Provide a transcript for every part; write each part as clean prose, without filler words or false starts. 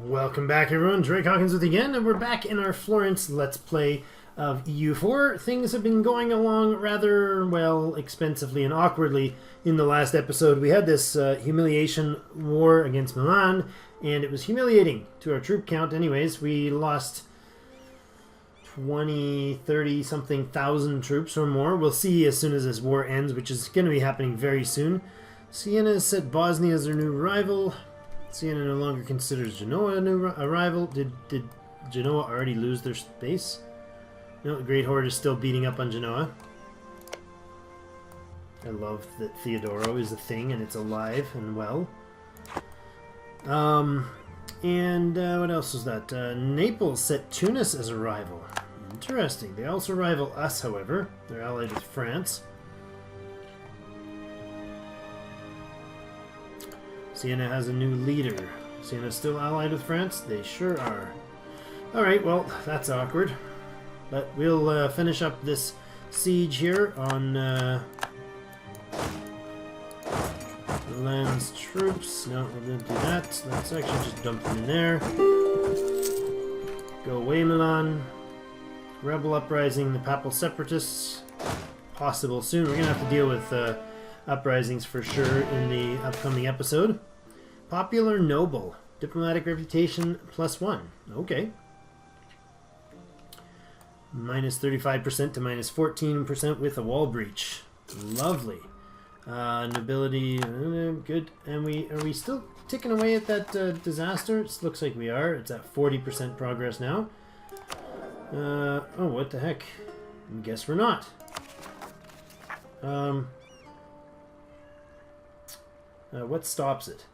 Welcome back, everyone. Drake Hawkins with you again, and we're back in our Florence Let's Play of EU4. Things have been going along rather, well, expensively and awkwardly. In the last episode, we had this humiliation war against Milan, and it was humiliating to our troop count anyways. We lost 20, 30 something thousand troops or more. We'll see as soon as this war ends, which is going to be happening very soon. Siena has set Bosnia as their new rival. Siena no longer considers Genoa a new rival. Did Genoa already lose their space? No, the Great Horde is still beating up on Genoa. I love that Theodoro is a thing and it's alive and well. What else was that? Naples set Tunis as a rival. Interesting. They also rival us, however. They're allied with France. Siena has a new leader. Siena's still allied with France? They sure are. Alright, well, that's awkward. But we'll finish up this siege here on Milan's troops. No, we're going to do that. Let's actually just dump them in there. Go away, Milan. Rebel uprising, the Papal Separatists. Possible soon. We're going to have to deal with uprisings for sure in the upcoming episode. Popular noble. Diplomatic reputation +1. Okay. Minus 35% to minus 14% with a wall breach. Lovely. Nobility, good. And are we still ticking away at that disaster? It looks like we are. It's at 40% progress now. Oh, what the heck? Guess we're not. What stops it?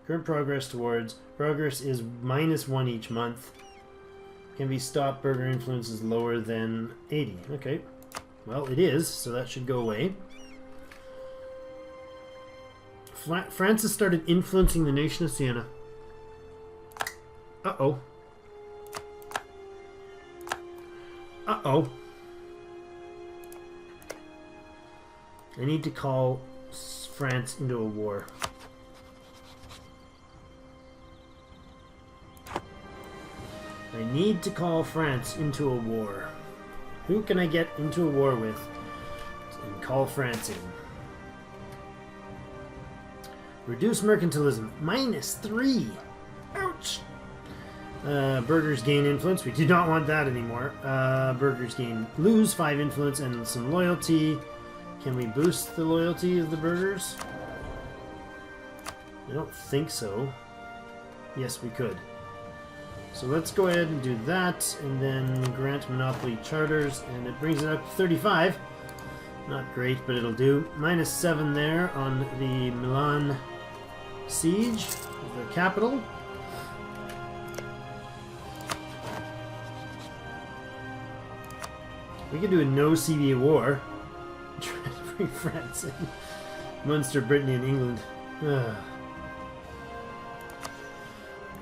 Current progress towards... Progress is -1 each month. Can be stopped. Burger influence is lower than 80. Okay. Well, it is, so that should go away. France has started influencing the nation of Siena. Uh-oh. Uh-oh. I need to call France into a war. I need to call France into a war. Who can I get into a war with and call France in? Reduce mercantilism. -3. Ouch. Burghers gain influence. We do not want that anymore. Burghers lose 5 influence and some loyalty. Can we boost the loyalty of the burghers? I don't think so. Yes, we could. So let's go ahead and do that, and then grant monopoly charters, and it brings it up to 35. Not great, but it'll do. -7 there on the Milan siege, the capital. We could do a no CB war. Try to bring France in. Munster, Brittany, and England. Ugh.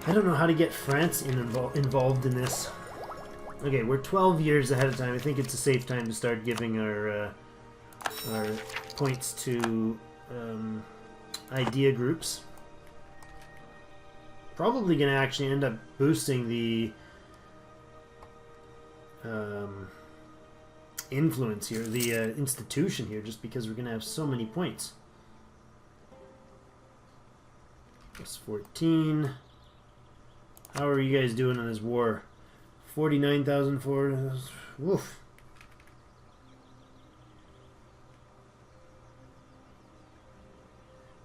I don't know how to get France involved in this. Okay, we're 12 years ahead of time. I think it's a safe time to start giving our points to idea groups. Probably going to actually end up boosting the influence here, the institution here, just because we're going to have so many points. +14. How are you guys doing on this war? 49,004. Woof.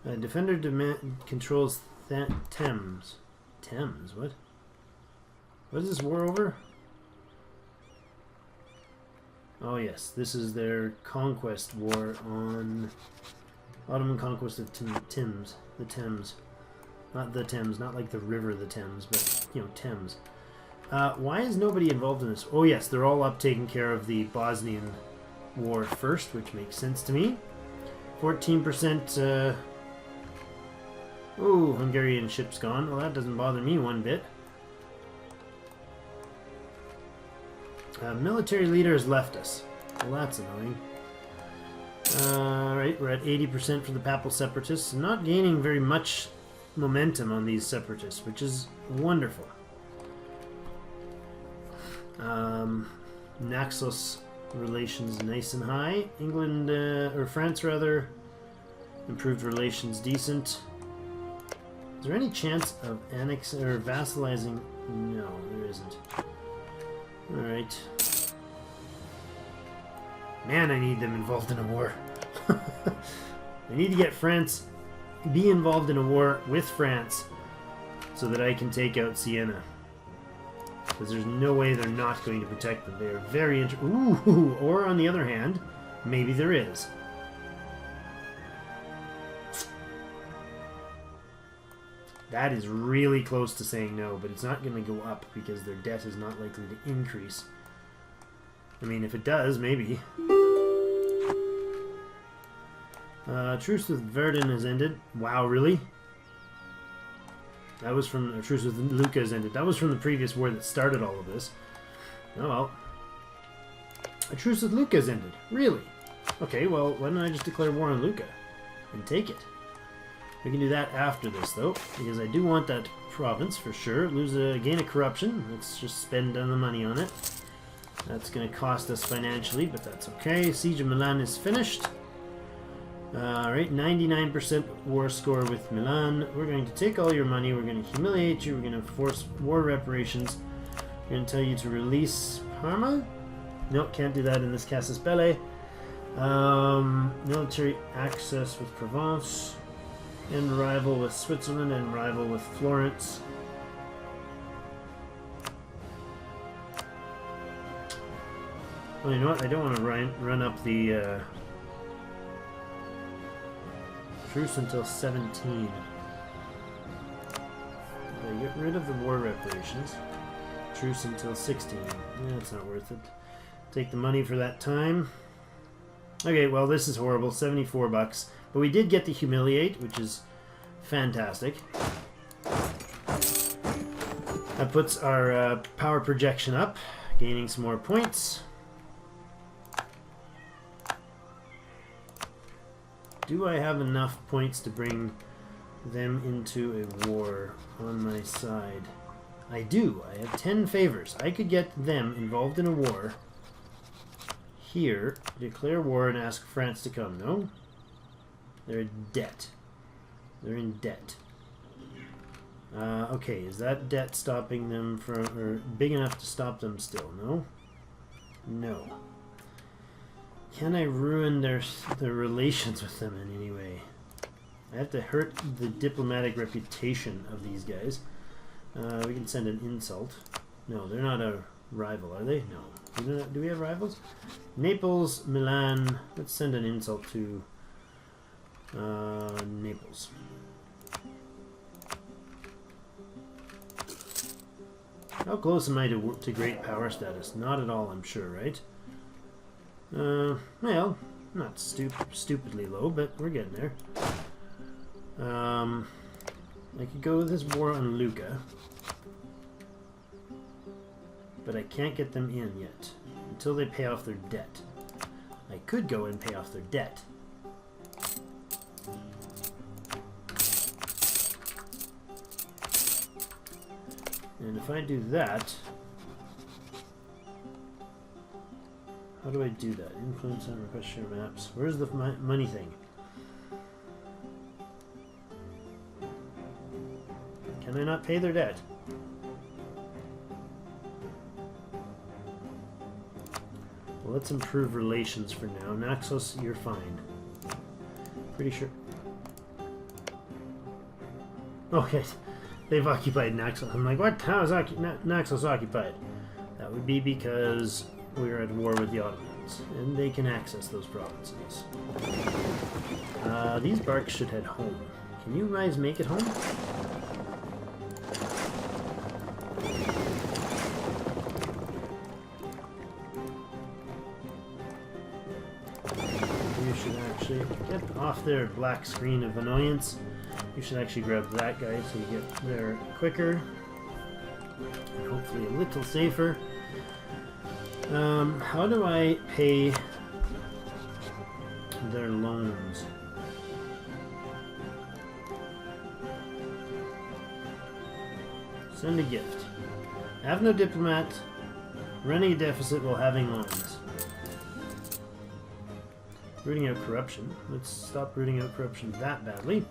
Defender controls Thames. Thames? What? What is this war over? Oh yes, this is their conquest war on Ottoman conquest of Thames. The Thames. Not the Thames, not like the river the Thames, but, you know, Thames. Why is nobody involved in this? Oh yes, they're all up taking care of the Bosnian war first, which makes sense to me. 14%, oh, Hungarian ship's gone. Well, that doesn't bother me one bit. Military leader has left us. Well, that's annoying. Right, we're at 80% for the Papal Separatists. Not gaining very much momentum on these separatists, which is wonderful. Naxos relations nice and high. England, or France rather, improved relations decent. Is there any chance of or vassalizing? No, there isn't. Alright. Man, I need them involved in a war. I need to get France, be involved in a war with France so that I can take out Siena. Because there's no way they're not going to protect them. They are very Ooh! Or on the other hand, maybe there is. That is really close to saying no, but it's not going to go up because their debt is not likely to increase. I mean, if it does, maybe. Truce with Verdun has ended. Wow, really? That was from... Truce with Lucca has ended. That was from the previous war that started all of this. Oh well. A truce with Lucca has ended. Really? Okay, well, why don't I just declare war on Lucca and take it? We can do that after this, though, because I do want that province for sure. Gain a corruption. Let's just spend the money on it. That's going to cost us financially, but that's okay. Siege of Milan is finished. Alright, 99% war score with Milan. We're going to take all your money. We're going to humiliate you. We're going to force war reparations. We're going to tell you to release Parma. No, can't do that in this Casus Belli. Military access with Provence. And rival with Switzerland and rival with Florence. Well, you know what? I don't want to run up the truce until 17. Okay, get rid of the war reparations. Truce until 16. Yeah, it's not worth it. Take the money for that time. Okay, well, this is horrible. 74 bucks. But we did get the humiliate, which is fantastic. That puts our power projection up, gaining some more points. Do I have enough points to bring them into a war on my side? I do. I have 10 favors. I could get them involved in a war. Here, declare war and ask France to come. No? They're in debt. They're in debt. Okay, is that debt stopping them from, or big enough to stop them still? No? No. Can I ruin their relations with them in any way? I have to hurt the diplomatic reputation of these guys. We can send an insult. No, they're not a rival, are they? No. Do we have rivals? Naples, Milan. Let's send an insult to Naples. How close am I to great power status? Not at all, I'm sure, right? Well, not stupidly low, but we're getting there. I could go with this war on Lucca, but I can't get them in yet until they pay off their debt. I could go and pay off their debt. And if I do that, how do I do that? Influence on request share maps. Where's the money thing? Can I not pay their debt? Well, let's improve relations for now. Naxos, you're fine. Pretty sure. Okay, they've occupied Naxos. I'm like, what? How is Naxos occupied? That would be because we're at war with the Ottomans, and they can access those provinces. These barks should head home. Can you guys make it home? You should actually get off their black screen of annoyance. You should actually grab that guy so you get there quicker and hopefully a little safer. How do I pay their loans? Send a gift. Have no diplomat. Running a deficit while having loans. Rooting out corruption. Let's stop rooting out corruption that badly.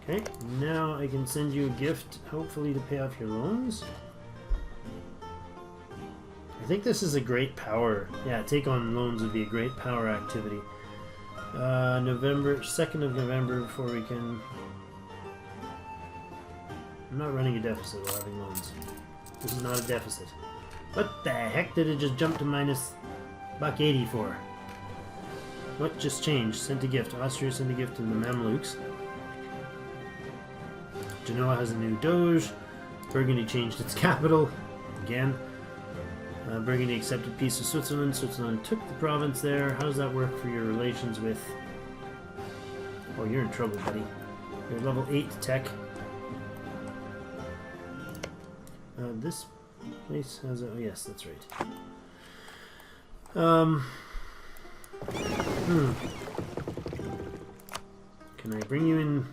Okay, now I can send you a gift, hopefully to pay off your loans. I think this is a great power. Yeah, take on loans would be a great power activity. November, 2nd of November before we can... I'm not running a deficit while having loans. This is not a deficit. What the heck did it just jump to minus $1.80 for? What just changed? Sent a gift. Austria sent a gift to the Mamluks. Genoa has a new Doge. Burgundy changed its capital. Again. Burgundy accepted peace with Switzerland. Switzerland took the province there. How does that work for your relations with... Oh, you're in trouble, buddy. You're level 8 tech. This place has a... Oh, yes, that's right. Can I bring you in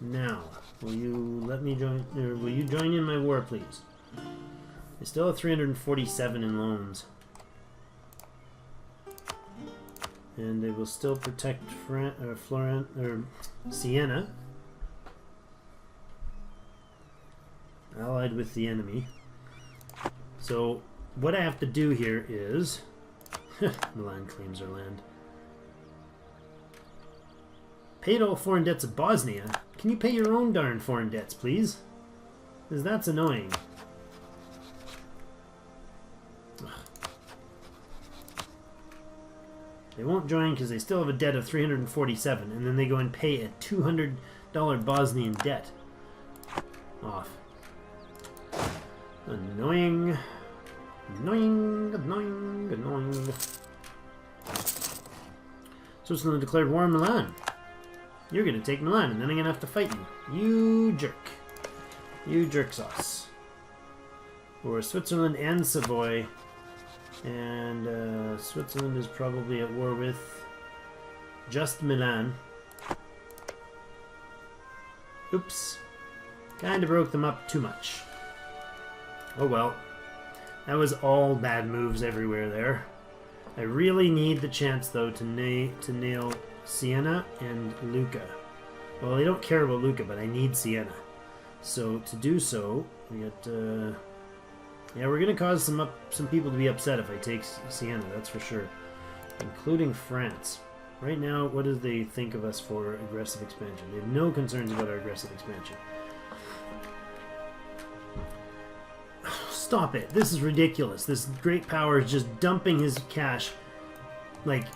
now? Will you let me join... Or will you join in my war, please? I still have 347 in loans. And they will still protect Florence or Siena. Allied with the enemy. So what I have to do here is Milan claims our land. Paid all foreign debts of Bosnia. Can you pay your own darn foreign debts, please? Because that's annoying. They won't join because they still have a debt of 347, and then they go and pay a $200 Bosnian debt off. Annoying. Annoying, annoying, annoying. Switzerland declared war on Milan. You're going to take Milan, and then I'm going to have to fight you. You jerk. You jerk sauce. Or Switzerland and Savoy. And Switzerland is probably at war with just Milan. Oops. Kind of broke them up too much. Oh well. That was all bad moves everywhere there. I really need the chance though to nail Siena and Lucca. Well, I don't care about Lucca, but I need Siena. So to do so, we got... yeah, we're going to cause some people to be upset if I take Siena, that's for sure. Including France. Right now, what do they think of us for aggressive expansion? They have no concerns about our aggressive expansion. Stop it. This is ridiculous. This great power is just dumping his cash, like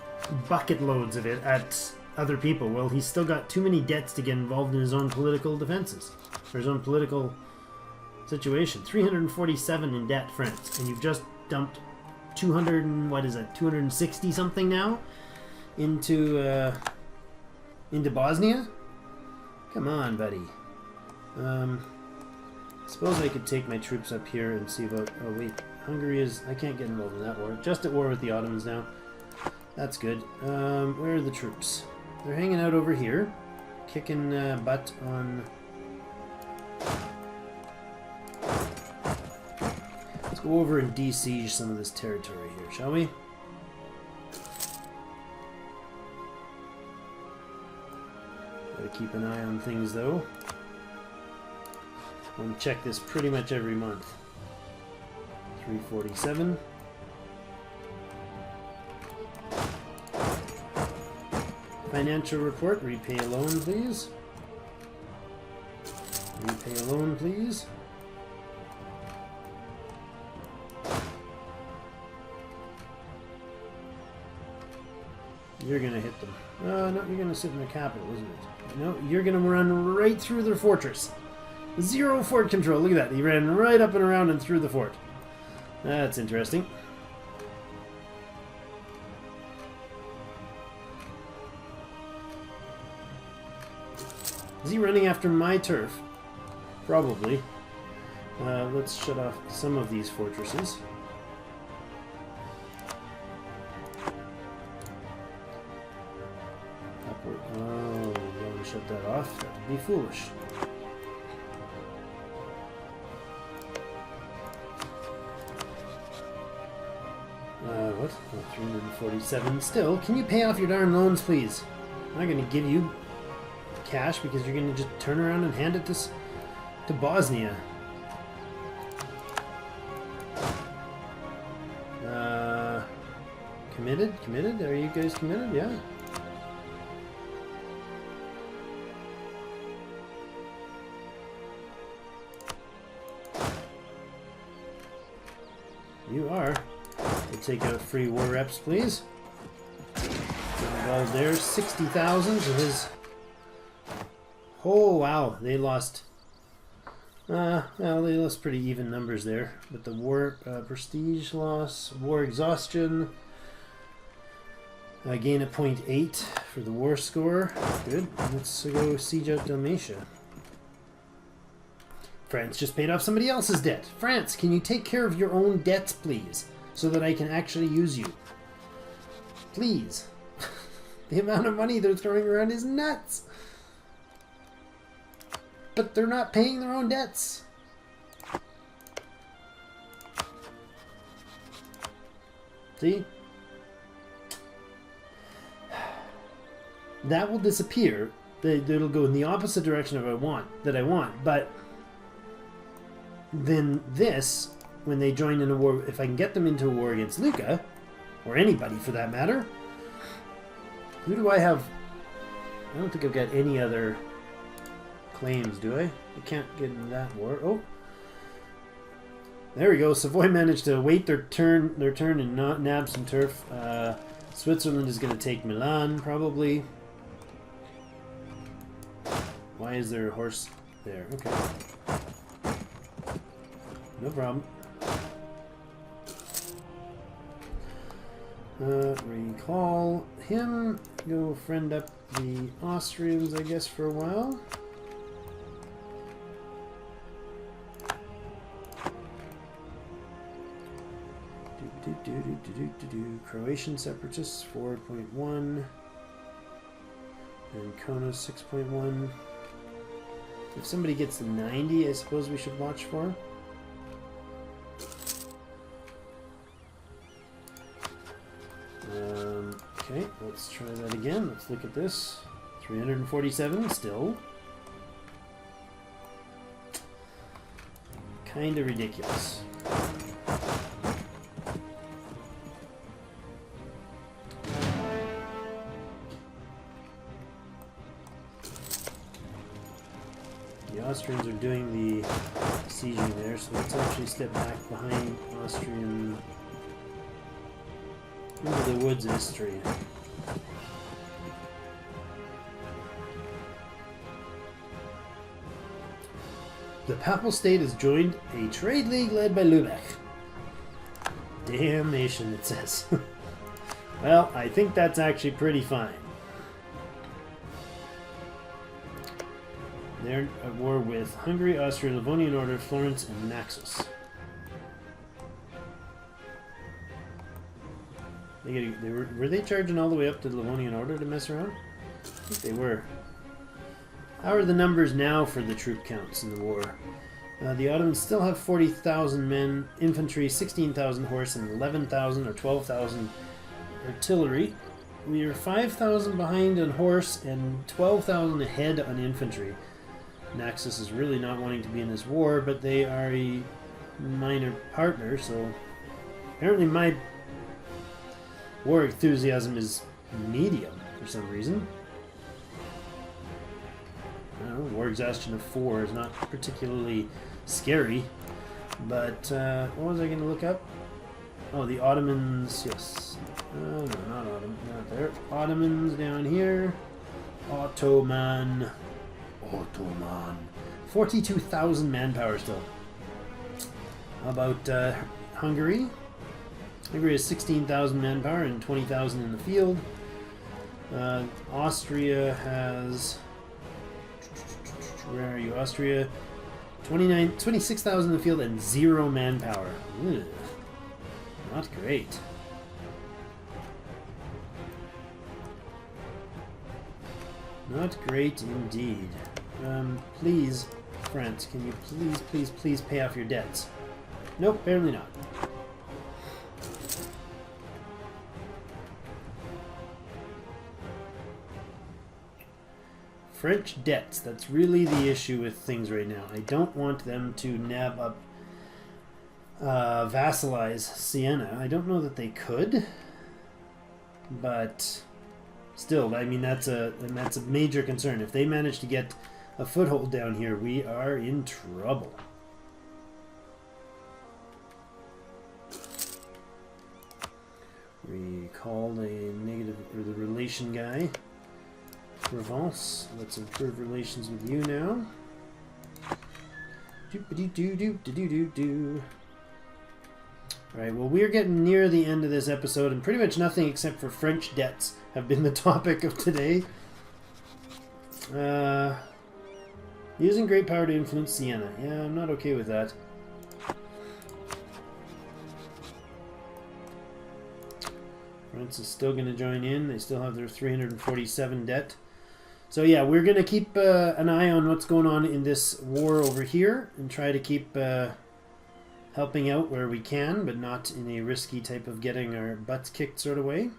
bucket loads of it, at other people. Well, he's still got too many debts to get involved in his own political defenses. Or his own political... situation. 347 in debt, France, and you've just dumped 200 and what is it, 260 something now into Bosnia. Come on, buddy. Suppose I could take my troops up here and see about. Oh wait, Hungary is. I can't get involved in that war. Just at war with the Ottomans now. That's good. Where are the troops? They're hanging out over here, kicking butt on. Let's go over and de-siege some of this territory here, shall we? Gotta keep an eye on things, though. I'm gonna check this pretty much every month. 347. Financial report. Repay a loan, please. Repay a loan, please. You're gonna hit them. No, you're gonna sit in the capital, isn't it? No, you're gonna run right through their fortress. 0 fort control. Look at that. He ran right up and around and through the fort. That's interesting. Is he running after my turf? Probably. Let's shut off some of these fortresses. shut that off. That would be foolish. What? Oh, 347. Still, can you pay off your darn loans, please? I'm not going to give you cash because you're going to just turn around and hand it to Bosnia. Committed? Committed? Are you guys committed? Yeah. You are. We'll take out free war reps, please. Involved there, 60,000 to his. Oh wow, they lost. Well, they lost pretty even numbers there. But the war prestige loss, war exhaustion. Gain a 0.8 for the war score. Good. Let's go siege out Dalmatia. France just paid off somebody else's debt. France, can you take care of your own debts, please? So that I can actually use you. Please. The amount of money they're throwing around is nuts. But they're not paying their own debts. See? That will disappear. It'll go in the opposite direction of that I want. But then this, when they join in a war, if I can get them into a war against Lucca, or anybody for that matter, who do I have? I don't think I've got any other claims, do I? I can't get in that war. Oh, there we go. Savoy managed to wait their turn and not nab some turf. Switzerland is going to take Milan, probably. Why is there a horse there? Okay. No problem. Recall him. Go friend up the Austrians, I guess, for a while. Croatian separatists 4.1 and Kona 6.1. If somebody gets the 90, I suppose we should watch for. Okay, let's try that again. Let's look at this. 347 still. Kind of ridiculous. The Austrians are doing the sieging there, so let's actually step back behind Austrian into the woods history. The Papal State has joined a trade league led by Lubeck. Damnation, it says. Well, I think that's actually pretty fine. They're at war with Hungary, Austria, Livonian Order, Florence, and Naxos. Were they charging all the way up to the Livonian Order to mess around? I think they were. How are the numbers now for the troop counts in the war? The Ottomans still have 40,000 men, infantry, 16,000 horse, and 11,000 or 12,000 artillery. We are 5,000 behind on horse and 12,000 ahead on infantry. Naxos is really not wanting to be in this war, but they are a minor partner, so apparently my war enthusiasm is medium for some reason. I don't know, war exhaustion of 4 is not particularly scary, but what was I going to look up? Oh, the Ottomans, yes. No, not Ottoman, not there. Ottomans down here. Ottoman. 42,000 manpower still. How about Hungary? Hungary has 16,000 manpower and 20,000 in the field. Austria has... Where are you? Austria, 26,000 in the field and 0 manpower. Ugh. Not great. Not great indeed. Please, France, can you please pay off your debts? Nope, apparently not. French debts. That's really the issue with things right now. I don't want them to nab up, vassalize Siena. I don't know that they could, but still, I mean, that's a major concern. If they manage to get a foothold down here, we are in trouble. We called a negative, or the relation guy. Provence, let's improve relations with you now. Alright, well, we're getting near the end of this episode, and pretty much nothing except for French debts have been the topic of today. Using great power to influence Siena. Yeah, I'm not okay with that. France is still going to join in. They still have their 347 debt. So yeah, we're going to keep an eye on what's going on in this war over here and try to keep helping out where we can, but not in a risky type of getting our butts kicked sort of way.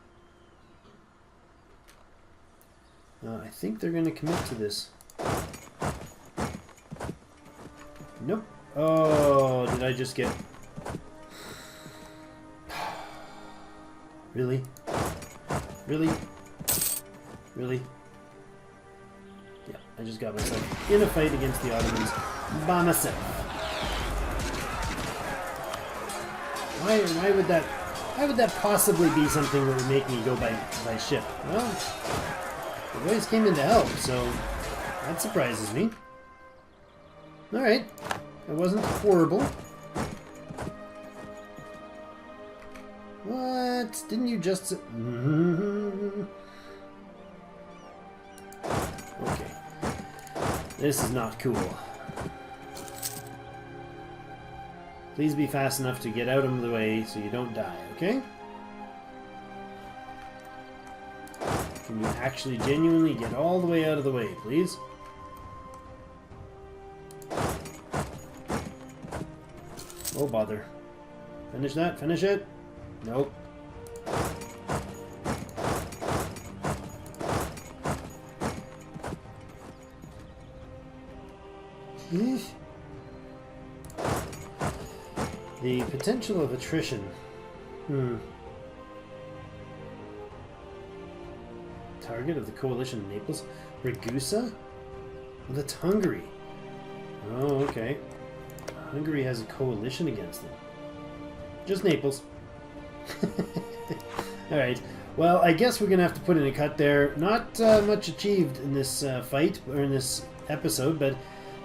I think they're going to commit to this. Nope. Oh, did I just get... Really? Really? Really? Yeah, I just got myself in a fight against the Ottomans by myself. Why would that possibly be something that would make me go by ship? Well, the boys came in to help, so that surprises me. Alright, that wasn't horrible. What? Didn't you just... Okay. This is not cool. Please be fast enough to get out of the way so you don't die, okay? Can you actually genuinely get all the way out of the way, please? Oh, bother. Finish that, finish it. Nope. The potential of attrition. Target of the coalition in Naples. Ragusa? Well, that's Hungary. Oh, okay. Hungary has a coalition against them. Just Naples. Alright, well, I guess we're going to have to put in a cut there. Not much achieved in this fight, or in this episode, but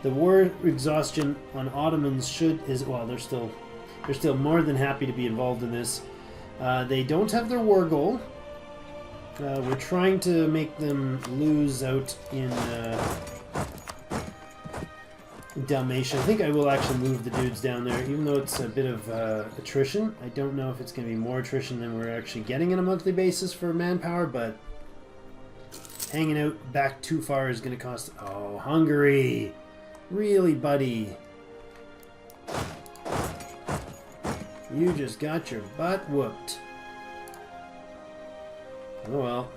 the war exhaustion on Ottomans well, they're still more than happy to be involved in this. They don't have their war goal. We're trying to make them lose out in Dalmatia. I think I will actually move the dudes down there, even though it's a bit of attrition. I don't know if it's going to be more attrition than we're actually getting on a monthly basis for manpower, but hanging out back too far is going to cost... Oh, Hungary! Really, buddy? You just got your butt whooped. Oh well.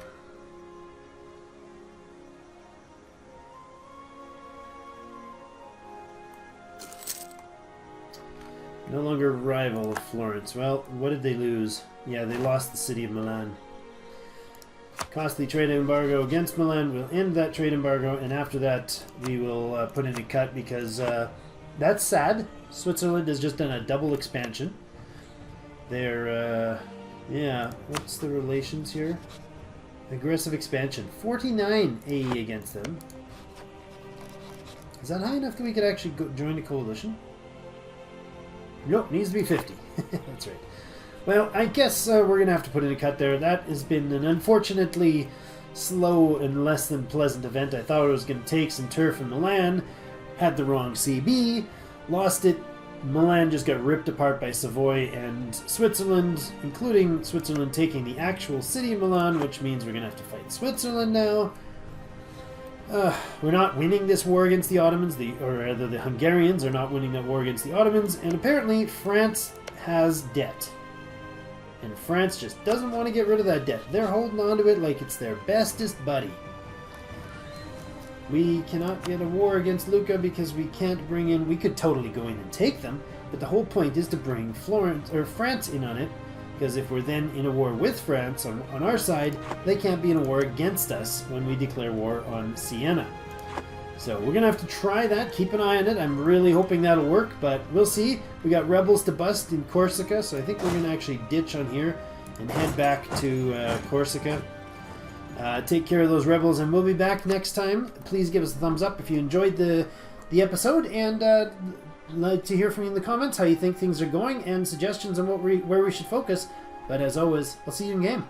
No longer rival of Florence. Well, what did they lose? Yeah, they lost the city of Milan. Costly trade embargo against Milan. We'll end that trade embargo, and after that we will put in a cut because that's sad. Switzerland has just done a double expansion. They're, yeah, what's the relations here? Aggressive expansion. 49 AE against them. Is that high enough that we could actually join a coalition? Nope, needs to be 50. That's right. Well, I guess we're going to have to put in a cut there. That has been an unfortunately slow and less than pleasant event. I thought it was going to take some turf in Milan. Had the wrong CB. Lost it. Milan just got ripped apart by Savoy and Switzerland, including Switzerland taking the actual city of Milan, which means we're going to have to fight Switzerland now. We're not winning this war against the Ottomans, or rather the Hungarians are not winning that war against the Ottomans, and apparently France has debt. And France just doesn't want to get rid of that debt. They're holding on to it like it's their bestest buddy. We cannot get a war against Lucca because we can't bring in... We could totally go in and take them, but the whole point is to bring Florence or France in on it, because if we're then in a war with France on our side, they can't be in a war against us when we declare war on Siena. So we're going to have to try that. Keep an eye on it. I'm really hoping that'll work, but we'll see. We got rebels to bust in Corsica, so I think we're going to actually ditch on here and head back to Corsica. Take care of those rebels, and we'll be back next time. Please give us a thumbs up if you enjoyed the episode, and like to hear from you in the comments how you think things are going and suggestions on where we should focus. But as always, I'll see you in game.